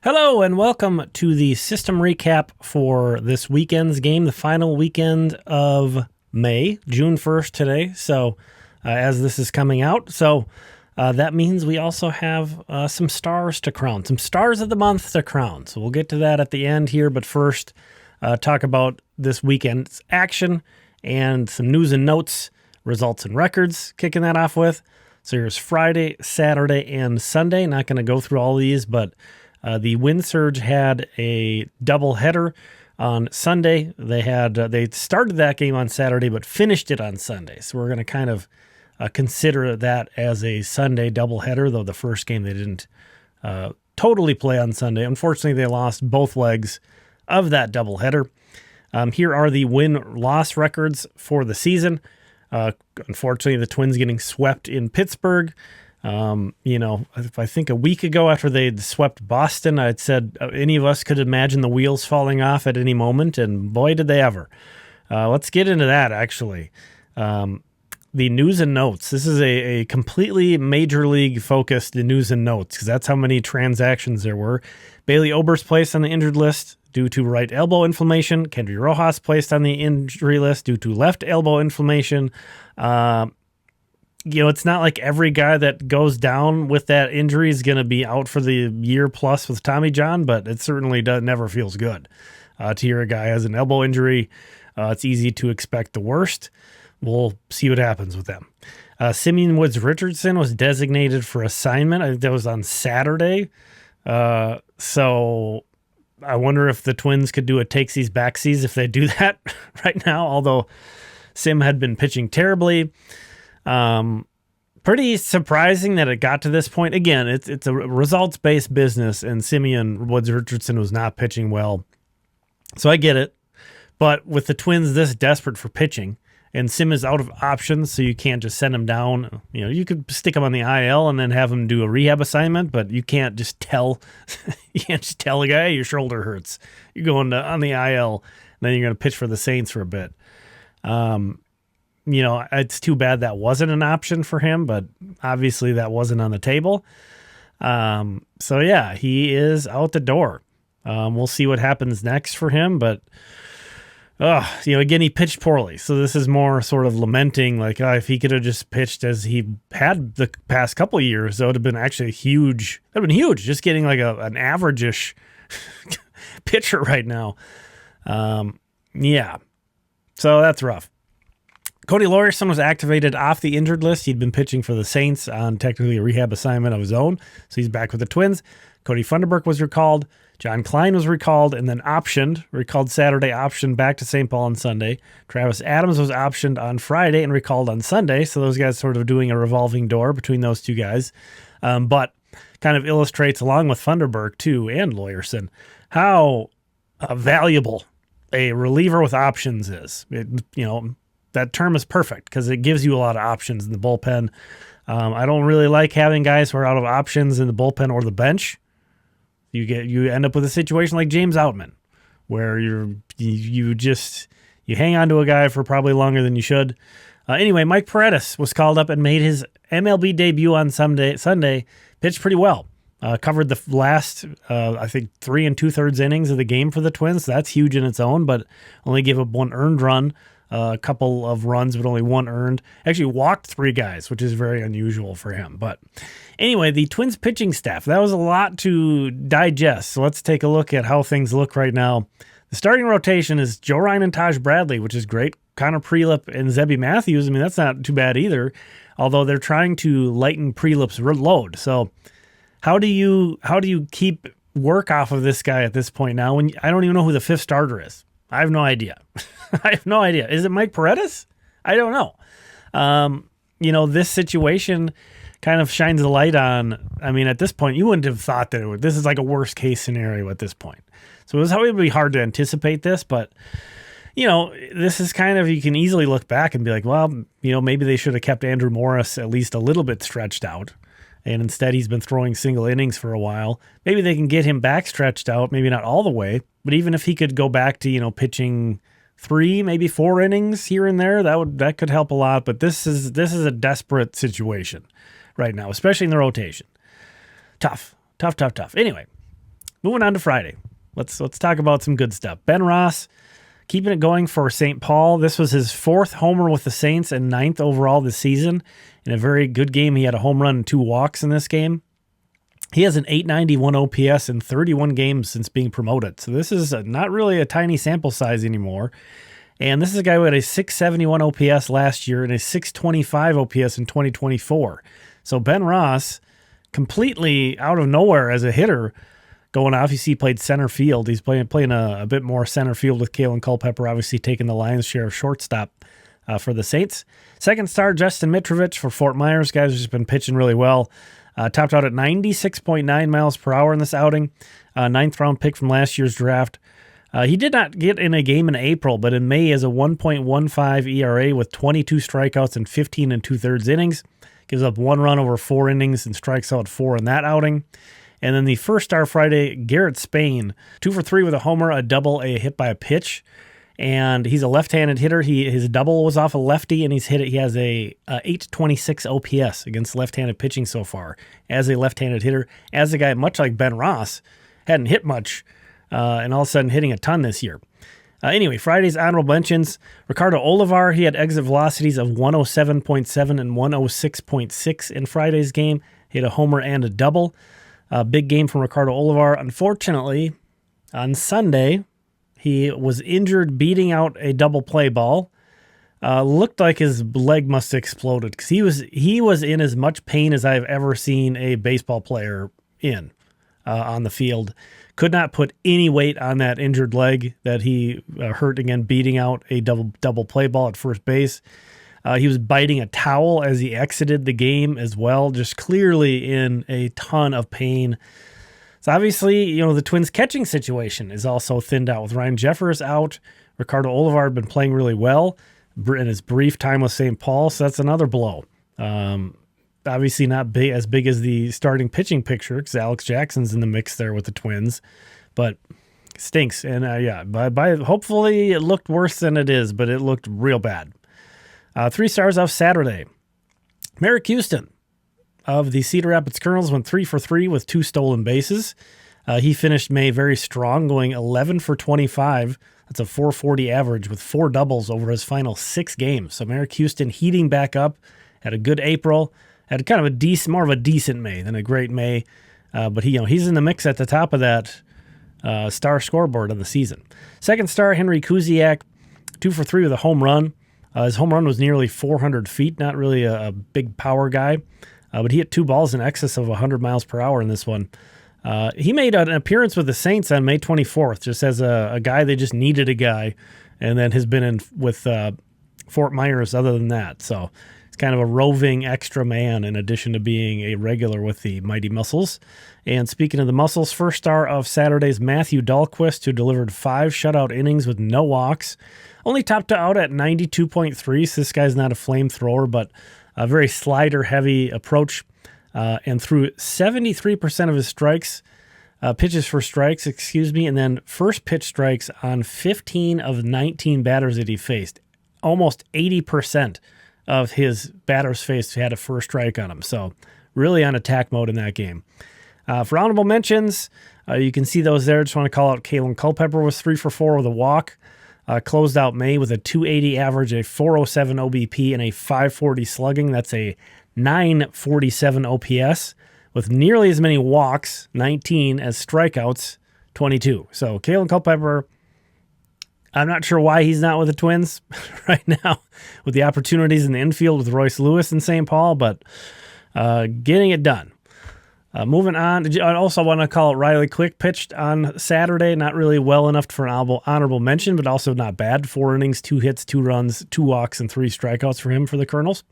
Hello and welcome to the system recap for this weekend's game, the final weekend of May, June 1st today. So as this is coming out, that means we also have some stars to crown, some stars of the month to crown. So we'll get to that at the end here, but first talk about this weekend's action and some news and notes, results and records, kicking that off with. So here's Friday, Saturday, and Sunday. Not going to go through all these, but the Wind Surge had a doubleheader on Sunday. They started that game on Saturday, but finished it on Sunday. So we're going to kind of consider that as a Sunday doubleheader, though the first game they didn't totally play on Sunday. Unfortunately, they lost both legs of that doubleheader. Here are the win-loss records for the season. Unfortunately, the Twins getting swept in Pittsburgh. I think a week ago after they'd swept Boston, I'd said any of us could imagine the wheels falling off at any moment, and boy, did they ever. Let's get into that, actually. The news and notes. This is a completely major league focused news and notes, because that's how many transactions there were. Bailey Oberst placed on the injured list due to right elbow inflammation. Kendry Rojas placed on the injury list due to left elbow inflammation. It's not like every guy that goes down with that injury is going to be out for the year plus with Tommy John, but it certainly never feels good to hear a guy has an elbow injury. It's easy to expect the worst. We'll see what happens with them. Simeon Woods Richardson was designated for assignment. I think that was on Saturday. So I wonder if the Twins could do a takesies backsies if they do that right now, although Sim had been pitching terribly. Pretty surprising that it got to this point. Again, it's a results-based business, and Simeon Woods Richardson was not pitching well. So I get it. But with the Twins this desperate for pitching, and Sim is out of options, so you can't just send him down. You could stick him on the IL and then have him do a rehab assignment, but you can't just tell a guy, hey, your shoulder hurts. You're going on the IL, and then you're going to pitch for the Saints for a bit. It's too bad that wasn't an option for him, but obviously that wasn't on the table. He is out the door. We'll see what happens next for him, but again, he pitched poorly. So this is more sort of lamenting, like, if he could have just pitched as he had the past couple of years, that would have been actually huge. That would have been huge, just getting like an average-ish pitcher right now. So that's rough. Cody Lawyerson was activated off the injured list. He'd been pitching for the Saints on technically a rehab assignment of his own, so he's back with the Twins. Cody Funderburk was recalled. John Klein was recalled and then recalled Saturday, optioned back to St. Paul on Sunday. Travis Adams was optioned on Friday and recalled on Sunday, so those guys sort of doing a revolving door between those two guys. But kind of illustrates, along with Funderburk too, and Lawyerson, how valuable a reliever with options is. That term is perfect because it gives you a lot of options in the bullpen. I don't really like having guys who are out of options in the bullpen or the bench. You end up with a situation like James Outman, where you hang on to a guy for probably longer than you should. Anyway, Mike Paredes was called up and made his MLB debut on Sunday. Pitched pretty well. Covered the last, 3 2/3 innings of the game for the Twins. So that's huge in its own, but only gave up one earned run. A couple of runs, but only one earned. Actually walked 3 guys, which is very unusual for him. But anyway, the Twins pitching staff, that was a lot to digest. So let's take a look at how things look right now. The starting rotation is Joe Ryan and Taj Bradley, which is great. Connor Prelip and Zebby Matthews. I mean, that's not too bad either, although they're trying to lighten Prelip's load. So how do you keep work off of this guy at this point now when I don't even know who the 5th starter is? I have no idea. Is it Mike Paredes? I don't know. This situation kind of shines a light on, at this point, you wouldn't have thought that this is like a worst case scenario at this point. So it would be hard to anticipate this, but, this is kind of, you can easily look back and be like, well, maybe they should have kept Andrew Morris at least a little bit stretched out. And instead he's been throwing single innings for a while. Maybe they can get him back stretched out, maybe not all the way, but even if he could go back to, pitching 3, maybe 4 innings here and there, that could help a lot. But this is a desperate situation right now, especially in the rotation. Tough. Anyway, moving on to Friday. Let's talk about some good stuff. Ben Ross keeping it going for St. Paul. This was his 4th homer with the Saints and 9th overall this season. In a very good game, he had a home run and 2 walks in this game. He has an .891 OPS in 31 games since being promoted. So this is not really a tiny sample size anymore. And this is a guy who had a .671 OPS last year and a .625 OPS in 2024. So Ben Ross, completely out of nowhere as a hitter, going off. You see he played center field. He's playing a bit more center field with Kaelen Culpepper, obviously taking the lion's share of shortstop for the Saints. Second star, Justin Mitrovich for Fort Myers. Guys have just been pitching really well. Topped out at 96.9 miles per hour in this outing. 9th round pick from last year's draft. He did not get in a game in April, but in May he has a 1.15 ERA with 22 strikeouts and 15 2/3 innings. Gives up 1 run over 4 innings and strikes out 4 in that outing. And then the first star Friday, Garrett Spain, 2 for 3 with a homer, a double, a hit by a pitch. And he's a left-handed hitter. His double was off a lefty, and he has a .826 OPS against left-handed pitching so far as a left-handed hitter. As a guy, much like Ben Ross, hadn't hit much, and all of a sudden hitting a ton this year. Anyway, Friday's honorable mentions. Ricardo Olivar, he had exit velocities of 107.7 and 106.6 in Friday's game. He had a homer and a double. Big game from Ricardo Olivar. Unfortunately, on Sunday, he was injured beating out a double play ball. Looked like his leg must have exploded because he was in as much pain as I've ever seen a baseball player in on the field. Could not put any weight on that injured leg that he hurt again, beating out a double play ball at first base. He was biting a towel as he exited the game as well, just clearly in a ton of pain. So obviously, the Twins' catching situation is also thinned out with Ryan Jeffers out. Ricardo Olivar had been playing really well in his brief time with St. Paul, so that's another blow. Obviously not as big as the starting pitching picture because Alex Jackson's in the mix there with the Twins, but stinks. And hopefully it looked worse than it is, but it looked real bad. 3 stars off Saturday. Merrick Houston of the Cedar Rapids Colonels went 3 for 3 with 2 stolen bases. He finished May very strong, going 11 for 25. That's a .440 average with 4 doubles over his final 6 games. So Merrick Houston heating back up, had a good April, had kind of more of a decent May than a great May. But he's in the mix at the top of that star scoreboard of the season. Second star, Henry Kuziak, 2 for 3 with a home run. His home run was nearly 400 feet, not really a big power guy, but he hit 2 balls in excess of 100 miles per hour in this one. He made an appearance with the Saints on May 24th, just as a guy. They just needed a guy, and then has been in with Fort Myers other than that. So it's kind of a roving extra man in addition to being a regular with the Mighty Muscles. And speaking of the Muscles, first star of Saturday's Matthew Dalquist, who delivered 5 shutout innings with no walks. Only topped out at 92.3, so this guy's not a flamethrower, but a very slider-heavy approach, and threw 73% of his pitches for strikes, and then first pitch strikes on 15 of 19 batters that he faced. Almost 80% of his batters faced had a first strike on him, so really on attack mode in that game. For honorable mentions, you can see those there. Just want to call out Kaelen Culpepper was 3 for 4 with a walk. Closed out May with a .280 average, a .407 OBP, and a .540 slugging. That's a .947 OPS with nearly as many walks, 19, as strikeouts, 22. So Kaelen Culpepper, I'm not sure why he's not with the Twins right now with the opportunities in the infield with Royce Lewis and St. Paul, but getting it done. Moving on, I also want to call it Riley Quick pitched on Saturday. Not really well enough for an honorable mention, but also not bad. 4 innings, 2 hits, 2 runs, 2 walks, and 3 strikeouts for him for the Colonels.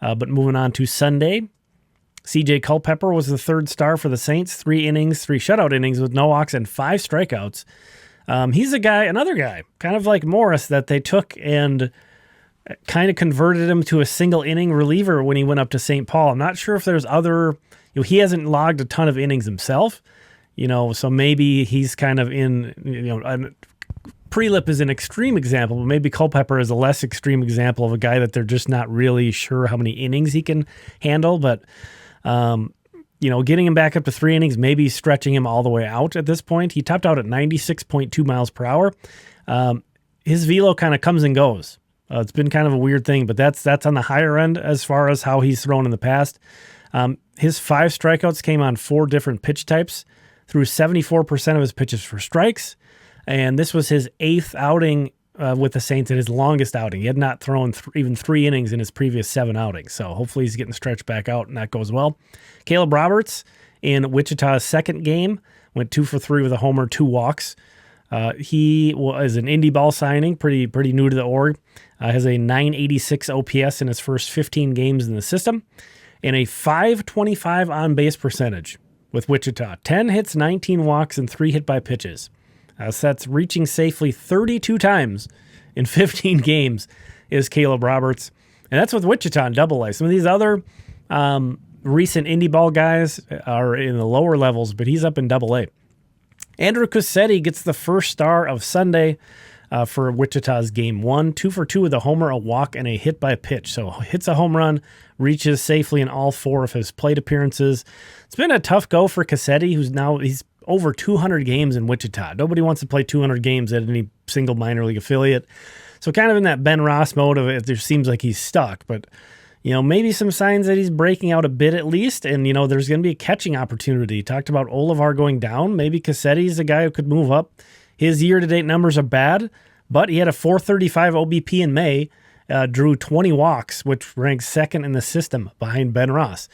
But moving on to Sunday, C.J. Culpepper was the 3rd star for the Saints. 3 innings, 3 shutout innings with no walks and 5 strikeouts. He's another guy, kind of like Morris, that they took and kind of converted him to a single inning reliever when he went up to St. Paul. I'm not sure if there's other. He hasn't logged a ton of innings himself, so maybe he's kind of in, Prelip is an extreme example, but maybe Culpepper is a less extreme example of a guy that they're just not really sure how many innings he can handle. But getting him back up to 3 innings, maybe stretching him all the way out at this point. He topped out at 96.2 miles per hour. His velo kind of comes and goes. It's been kind of a weird thing, but that's on the higher end as far as how he's thrown in the past. His 5 strikeouts came on 4 different pitch types, threw 74% of his pitches for strikes, and this was his 8th outing with the Saints and his longest outing. He had not thrown even 3 innings in his previous 7 outings, so hopefully he's getting stretched back out and that goes well. Caleb Roberts in Wichita's second game went 2 for 3 with a homer, 2 walks. He was an indie ball signing, pretty new to the org. Has a 986 OPS in his first 15 games in the system, and a 525 on-base percentage with Wichita. 10 hits, 19 walks, and 3 hit by pitches. So that's reaching safely 32 times in 15 games is Caleb Roberts. And that's with Wichita in Double-A. Some of these other recent indie ball guys are in the lower levels, but he's up in Double-A. Andrew Cassetti gets the first star of Sunday for Wichita's Game 1. 2 for 2 with a homer, a walk, and a hit by pitch. So hits a home run, reaches safely in all 4 of his plate appearances. It's been a tough go for Cassetti, he's over 200 games in Wichita. Nobody wants to play 200 games at any single minor league affiliate. So kind of in that Ben Ross mode of it, there seems like he's stuck. But, maybe some signs that he's breaking out a bit at least. And, there's going to be a catching opportunity. Talked about Olivar going down. Maybe Cassetti's a guy who could move up. His year-to-date numbers are bad, but he had a 435 OBP in May, drew 20 walks, which ranks second in the system behind Ben Ross.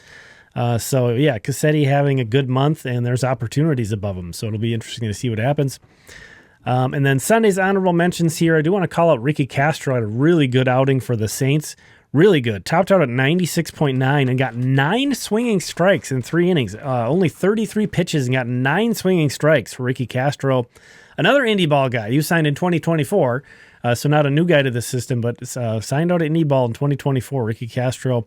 Cassetti having a good month, and there's opportunities above him, so it'll be interesting to see what happens. And then Sunday's honorable mentions here, I do want to call out Ricky Castro. Had a really good outing for the Saints. Really good. Topped out at 96.9 and got 9 swinging strikes in 3 innings. Only 33 pitches and got 9 swinging strikes for Ricky Castro. Another indie ball guy. He signed in 2024, so not a new guy to the system, but signed out at indie ball in 2024, Ricky Castro.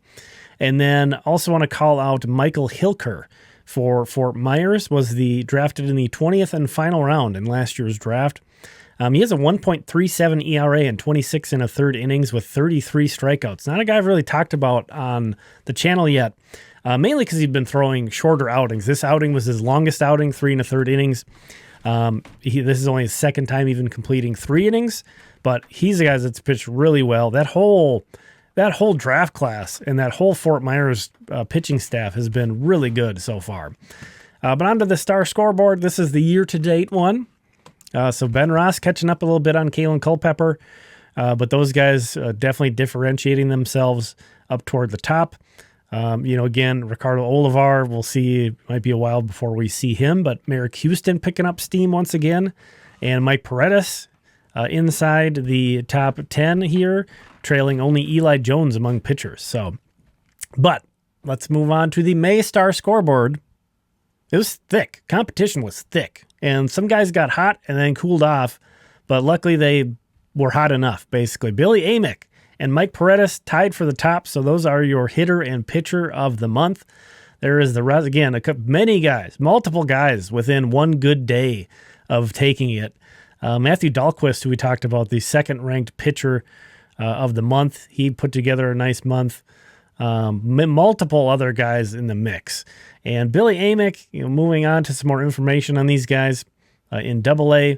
And then also want to call out Michael Hilker for Fort Myers, was drafted in the 20th and final round in last year's draft. He has a 1.37 ERA in 26 1/3 innings with 33 strikeouts. Not a guy I've really talked about on the channel yet, mainly because he'd been throwing shorter outings. This outing was his longest outing, 3 1/3 innings. This is only his second time even completing 3 innings, but he's a guy that's pitched really well. That whole draft class and that whole Fort Myers pitching staff has been really good so far. But onto the star scoreboard. This is the year-to-date one. So Ben Ross catching up a little bit on Kaelen Culpepper, but those guys definitely differentiating themselves up toward the top. Again, Ricardo Olivar, we'll see. It might be a while before we see him, but Merrick Houston picking up steam once again. And Mike Paredes inside the top 10 here, trailing only Eli Jones among pitchers. But let's move on to the May star scoreboard. It was thick. Competition was thick. And some guys got hot and then cooled off, but luckily they were hot enough, basically. Billy Amick and Mike Paredes tied for the top, so those are your hitter and pitcher of the month. There is the rest, again, multiple guys within one good day of taking it. Matthew Dalquist, who we talked about, the second-ranked pitcher of the month, he put together a nice month. Multiple other guys in the mix. And Billy Amick, moving on to some more information on these guys in Double-A.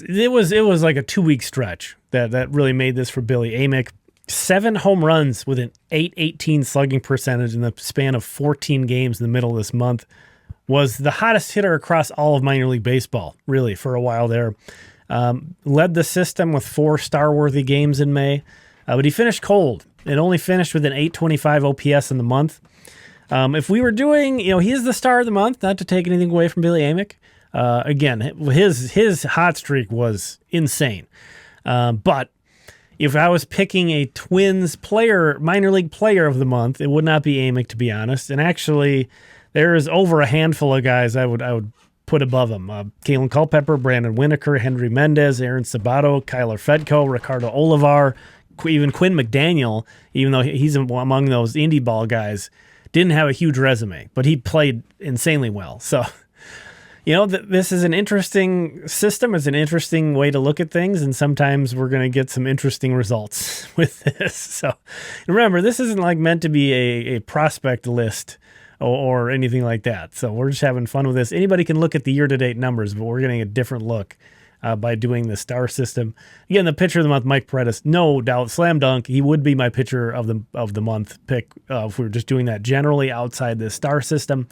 It was like a 2-week stretch that really made this for Billy Amick. 7 home runs with an .818 slugging percentage in the span of 14 games in the middle of this month. Was the hottest hitter across all of minor league baseball, really, for a while there. Led the system with 4 star-worthy games in May, but he finished cold. It only finished with an .825 OPS in the month. If we were doing, he is the star of the month, not to take anything away from Billy Amick. Again, his hot streak was insane. But if I was picking a Twins minor league player of the month, it would not be Amick, to be honest. And actually, there is over a handful of guys I would put above him. Kaelen Culpepper, Brandon Winokur, Henry Mendez, Aaron Sabato, Kyler Fedko, Ricardo Olivar, even Quinn McDaniel, even though he's among those indie ball guys, didn't have a huge resume, but he played insanely well. So, this is an interesting system. It's an interesting way to look at things, and sometimes we're going to get some interesting results with this. So remember, this isn't like meant to be a prospect list or anything like that. So we're just having fun with this. Anybody can look at the year-to-date numbers, but we're getting a different look by doing the star system. Again, the pitcher of the month, Mike Paredes, no doubt, slam dunk. He would be my pitcher of the month pick if we were just doing that generally outside the star system.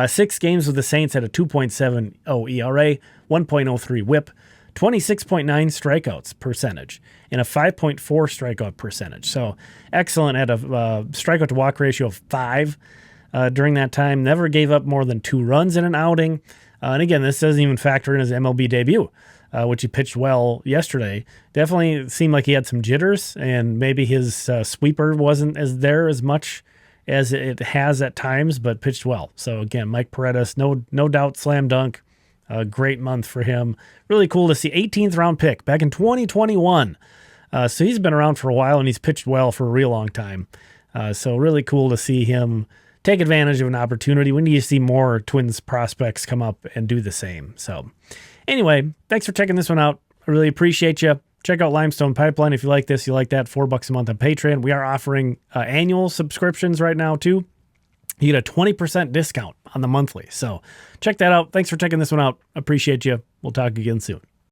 6 games with the Saints had a 2.70 ERA, 1.03 WHIP, 26.9 strikeouts percentage, and a 5.4 strikeout percentage. So excellent. Had a strikeout to walk ratio of 5 during that time. Never gave up more than 2 runs in an outing. And again, this doesn't even factor in his MLB debut, which he pitched well yesterday. Definitely seemed like he had some jitters, and maybe his sweeper wasn't as much as it has at times, but pitched well. So again, Mike Paredes, no doubt, slam dunk. A great month for him. Really cool to see. 18th round pick back in 2021. So he's been around for a while, and he's pitched well for a real long time. So really cool to see him take advantage of an opportunity. We need to see more Twins prospects come up and do the same. So anyway, thanks for checking this one out. I really appreciate you. Check out Limestone Pipeline if you like this. You like that, $4 a month on Patreon. We are offering annual subscriptions right now too. You get a 20% discount on the monthly. So check that out. Thanks for checking this one out. Appreciate you. We'll talk again soon.